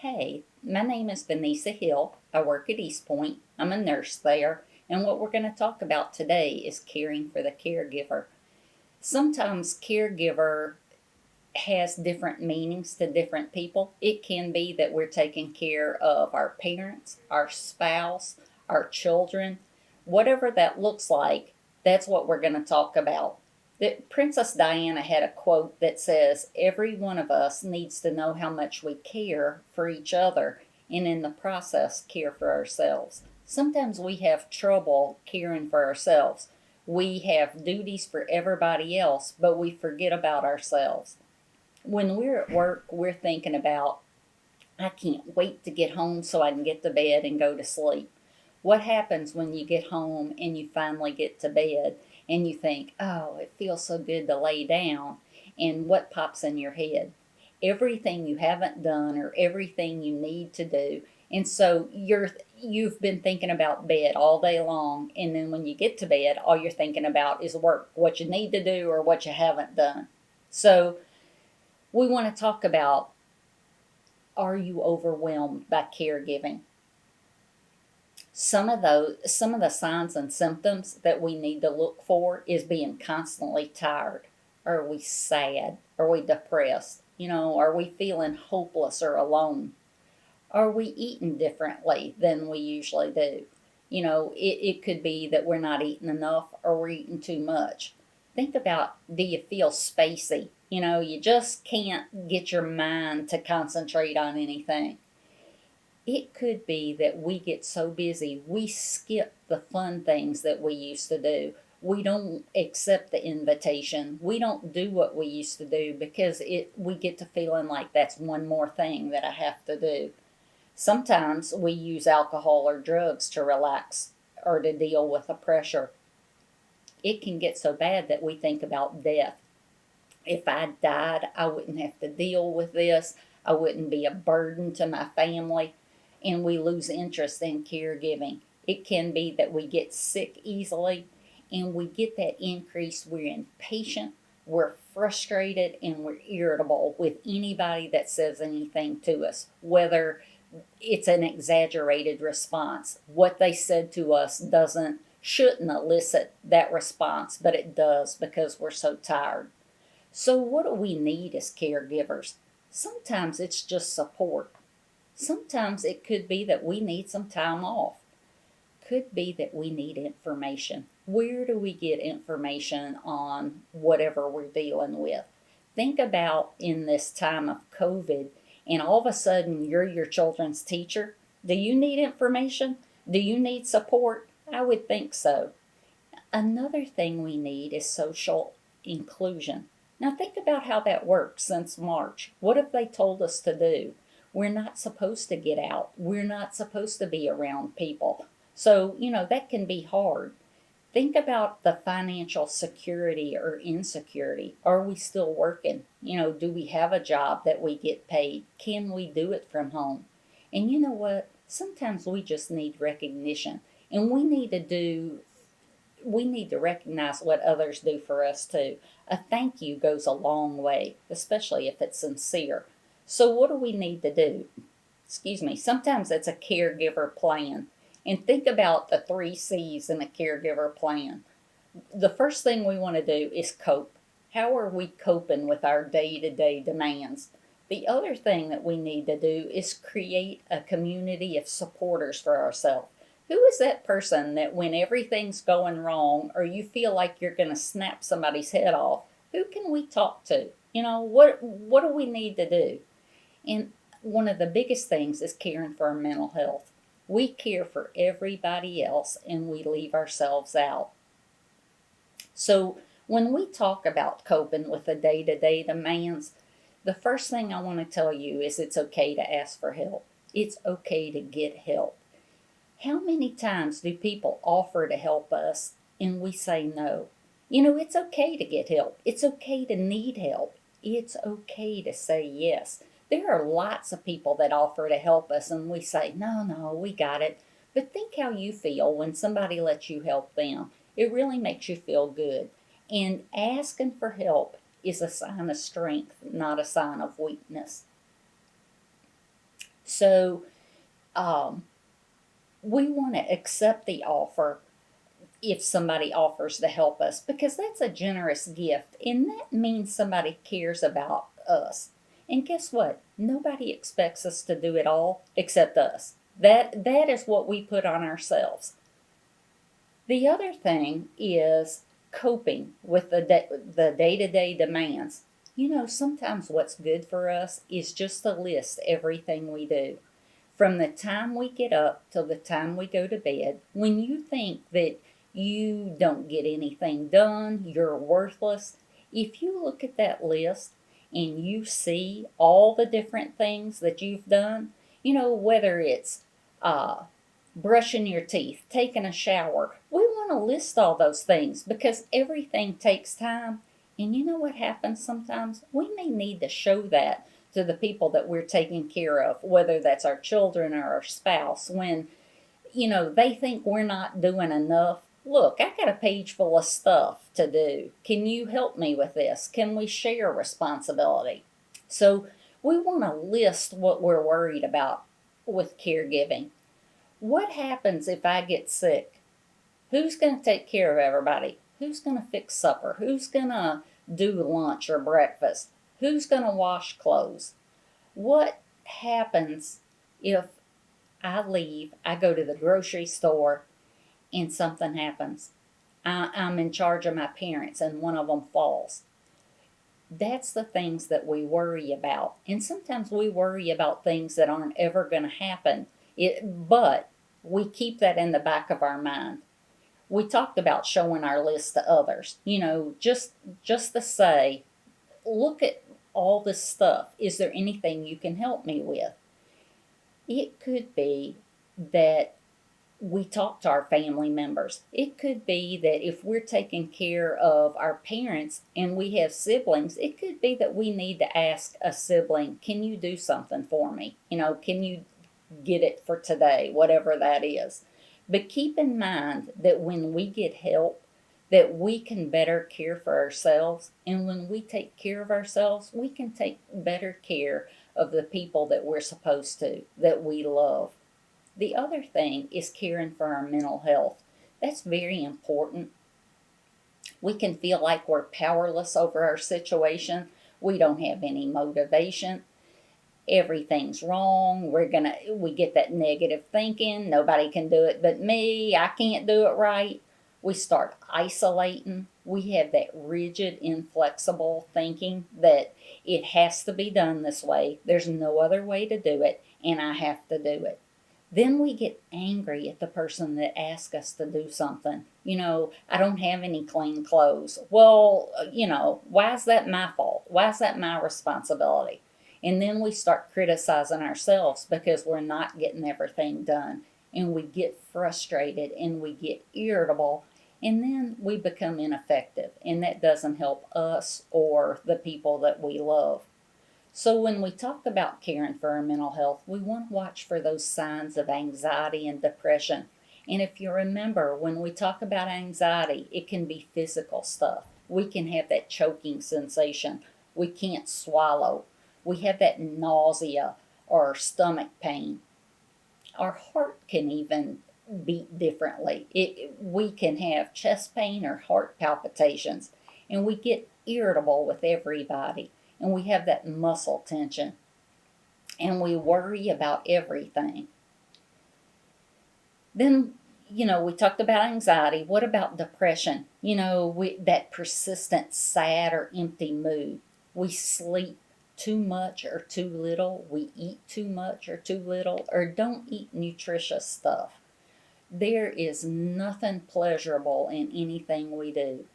Hey, my name is Vanessa Hill. I work at East Point. I'm a nurse there. And what we're going to talk about today is caring for the caregiver. Sometimes caregiver has different meanings to different people. It can be that we're taking care of our parents, our spouse, our children, whatever that looks like. That's what we're going to talk about. Princess Diana had a quote that says, "Every one of us needs to know how much we care for each other and in the process care for ourselves." Sometimes we have trouble caring for ourselves. We have duties for everybody else, but we forget about ourselves. When we're at work, we're thinking about, I can't wait to get home so I can get to bed and go to sleep. What happens when you get home and you finally get to bed and you think, oh, it feels so good to lay down? And what pops in your head? Everything you haven't done or everything you need to do. And so you've been thinking about bed all day long, and then when you get to bed, all you're thinking about is work, what you need to do or what you haven't done. So we want to talk about, are you overwhelmed by caregiving? Some of the signs and symptoms that we need to look for is being constantly tired. Are we sad? Are we depressed? Are we feeling hopeless or alone? Are we eating differently than we usually do? It could be that we're not eating enough or we're eating too much. Think about, do you feel spacey? You just can't get your mind to concentrate on anything. It could be that we get so busy, we skip the fun things that we used to do. We don't accept the invitation. We don't do what we used to do because we get to feeling like that's one more thing that I have to do. Sometimes we use alcohol or drugs to relax or to deal with the pressure. It can get so bad that we think about death. If I died, I wouldn't have to deal with this. I wouldn't be a burden to my family. And we lose interest in caregiving. It can be that we get sick easily, and we get that increase. We're impatient, we're frustrated, and we're irritable with anybody that says anything to us, whether it's an exaggerated response. What they said to us shouldn't elicit that response, but it does because we're so tired. So what do we need as caregivers? Sometimes it's just support. Sometimes it could be that we need some time off. Could be that we need information. Where do we get information on whatever we're dealing with? Think about in this time of COVID, and all of a sudden you're your children's teacher. Do you need information? Do you need support? I would think so. Another thing we need is social inclusion. Now think about how that works since March. What have they told us to do? We're not supposed to get out. We're not supposed to be around people. So, that can be hard. Think about the financial security or insecurity. Are we still working? Do we have a job that we get paid? Can we do it from home? And you know what? Sometimes we just need recognition. And we need to recognize what others do for us too. A thank you goes a long way, especially if it's sincere. So what do we need to do? Sometimes it's a caregiver plan. And think about the 3 C's in a caregiver plan. The first thing we want to do is cope. How are we coping with our day-to-day demands? The other thing that we need to do is create a community of supporters for ourselves. Who is that person that when everything's going wrong or you feel like you're going to snap somebody's head off, who can we talk to? What do we need to do? And one of the biggest things is caring for our mental health. We care for everybody else and we leave ourselves out. So when we talk about coping with the day-to-day demands, the first thing I want to tell you is it's okay to ask for help. It's okay to get help. How many times do people offer to help us and we say no? It's okay to get help. It's okay to need help. It's okay to say yes. There are lots of people that offer to help us and we say, no, we got it. But think how you feel when somebody lets you help them. It really makes you feel good. And asking for help is a sign of strength, not a sign of weakness. So um, we want to accept the offer if somebody offers to help us, because that's a generous gift and that means somebody cares about us. And guess what? Nobody expects us to do it all except us. That is what we put on ourselves. The other thing is coping with the day-to-day demands. Sometimes what's good for us is just to list everything we do. From the time we get up till the time we go to bed, when you think that you don't get anything done, you're worthless, if you look at that list and you see all the different things that you've done, whether it's uh, brushing your teeth, taking a shower, we want to list all those things because everything takes time. And you know what happens sometimes? We may need to show that to the people that we're taking care of, whether that's our children or our spouse, when, they think we're not doing enough. Look, I got a page full of stuff to do. Can you help me with this? Can we share responsibility? So we want to list what we're worried about with caregiving. What happens if I get sick? Who's going to take care of everybody? Who's going to fix supper? Who's going to do lunch or breakfast? Who's going to wash clothes? What happens if I leave, I go to the grocery store, and something happens? I'm in charge of my parents and one of them falls. That's the things that we worry about. And sometimes we worry about things that aren't ever going to happen. But we keep that in the back of our mind. We talked about showing our list to others. Just to say, look at all this stuff. Is there anything you can help me with? It could be that we talk to our family members. It could be that if we're taking care of our parents and we have siblings, it could be that we need to ask a sibling, can you do something for me? Can you get it for today, whatever that is. But keep in mind that when we get help, that we can better care for ourselves. And when we take care of ourselves, we can take better care of the people that we're supposed to, that we love. The other thing is caring for our mental health. That's very important. We can feel like we're powerless over our situation. We don't have any motivation. Everything's wrong. We get that negative thinking. Nobody can do it but me. I can't do it right. We start isolating. We have that rigid, inflexible thinking that it has to be done this way. There's no other way to do it, and I have to do it. Then we get angry at the person that asks us to do something. I don't have any clean clothes. Well, why is that my fault? Why is that my responsibility? And then we start criticizing ourselves because we're not getting everything done. And we get frustrated and we get irritable. And then we become ineffective. And that doesn't help us or the people that we love. So when we talk about caring for our mental health, we want to watch for those signs of anxiety and depression. And if you remember, when we talk about anxiety, it can be physical stuff. We can have that choking sensation. We can't swallow. We have that nausea or stomach pain. Our heart can even beat differently. We can have chest pain or heart palpitations. And we get irritable with everybody. And we have that muscle tension. And we worry about everything. Then, we talked about anxiety. What about depression? That persistent sad or empty mood. We sleep too much or too little. We eat too much or too little, or don't eat nutritious stuff. There is nothing pleasurable in anything we do.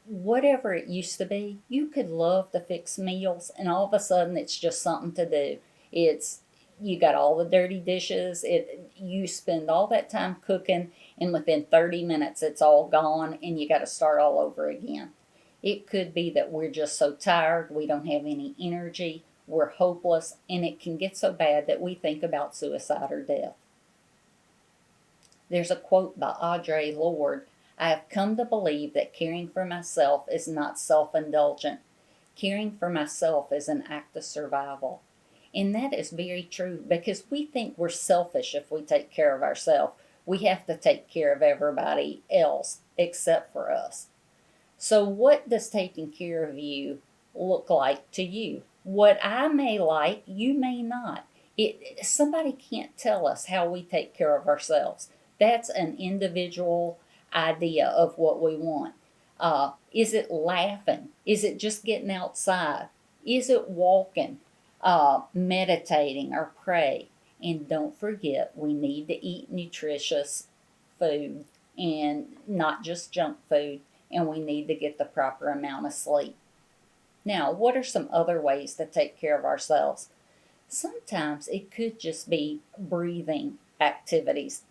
Whatever it used to be, you could love to fix meals, and all of a sudden it's just something to do. You got all the dirty dishes. You spend all that time cooking, and within 30 minutes it's all gone, and you got to start all over again. It could be that we're just so tired, we don't have any energy, we're hopeless, and it can get so bad that we think about suicide or death. There's a quote by Audre Lorde. I have come to believe that caring for myself is not self-indulgent. Caring for myself is an act of survival. And that is very true because we think we're selfish if we take care of ourselves. We have to take care of everybody else except for us. So, what does taking care of you look like to you? What I may like, you may not. Somebody can't tell us how we take care of ourselves. That's an individual idea of what we want. Is it laughing? Is it just getting outside? Is it walking, meditating, or pray? And don't forget, we need to eat nutritious food and not just junk food, and we need to get the proper amount of sleep. Now, what are some other ways to take care of ourselves? Sometimes it could just be breathing activities.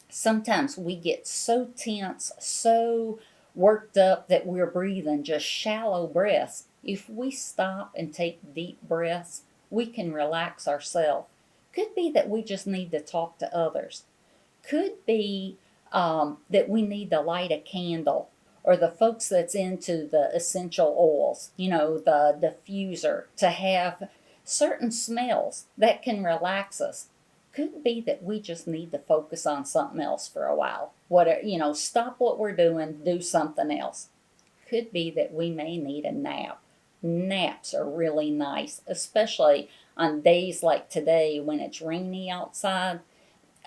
Sometimes we get so tense, so worked up that we're breathing just shallow breaths. If we stop and take deep breaths, we can relax ourselves. Could be that we just need to talk to others. Could be that we need to light a candle, or the folks that's into the essential oils, the diffuser, to have certain smells that can relax us. Could be that we just need to focus on something else for a while. Stop what we're doing, do something else. Could be that we may need a nap. Naps are really nice, especially on days like today when it's rainy outside.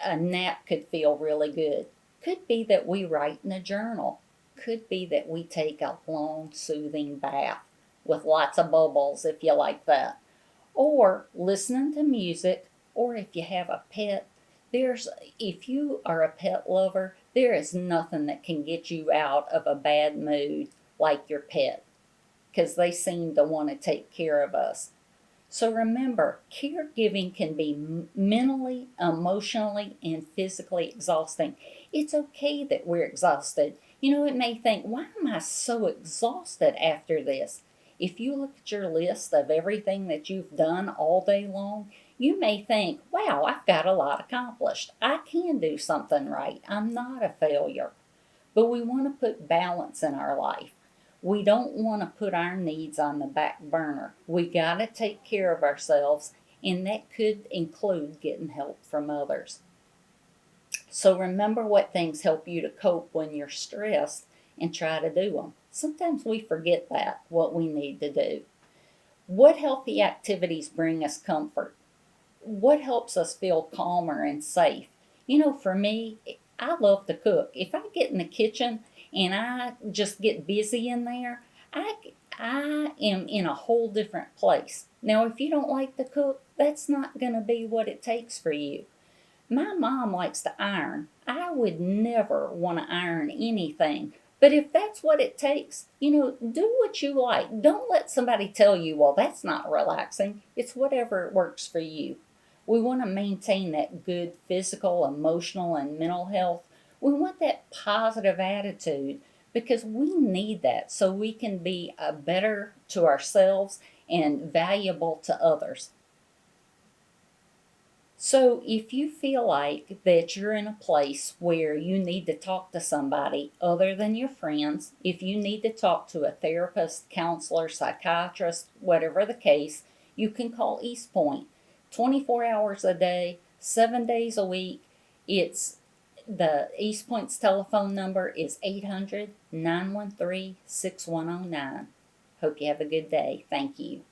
A nap could feel really good. Could be that we write in a journal. Could be that we take a long, soothing bath with lots of bubbles if you like that. Or listening to music, or if you have a pet. If you are a pet lover, there is nothing that can get you out of a bad mood like your pet, because they seem to want to take care of us. So remember, caregiving can be mentally, emotionally, and physically exhausting. It's okay that we're exhausted. It may think, why am I so exhausted after this? If you look at your list of everything that you've done all day long, you may think, wow, I've got a lot accomplished. I can do something right. I'm not a failure. But we want to put balance in our life. We don't want to put our needs on the back burner. We got to take care of ourselves, and that could include getting help from others. So remember what things help you to cope when you're stressed and try to do them. Sometimes we forget what we need to do. What healthy activities bring us comfort? What helps us feel calmer and safe? For me, I love to cook. If I get in the kitchen and I just get busy in there, I am in a whole different place. Now, if you don't like to cook, that's not going to be what it takes for you. My mom likes to iron. I would never want to iron anything. But if that's what it takes, do what you like. Don't let somebody tell you, well, that's not relaxing. It's whatever works for you. We want to maintain that good physical, emotional, and mental health. We want that positive attitude because we need that so we can be better to ourselves and valuable to others. So if you feel like that you're in a place where you need to talk to somebody other than your friends, if you need to talk to a therapist, counselor, psychiatrist, whatever the case, you can call East Point 24 hours a day, 7 days a week. It's the East Point's telephone number is 800-913-6109. Hope you have a good day. Thank you.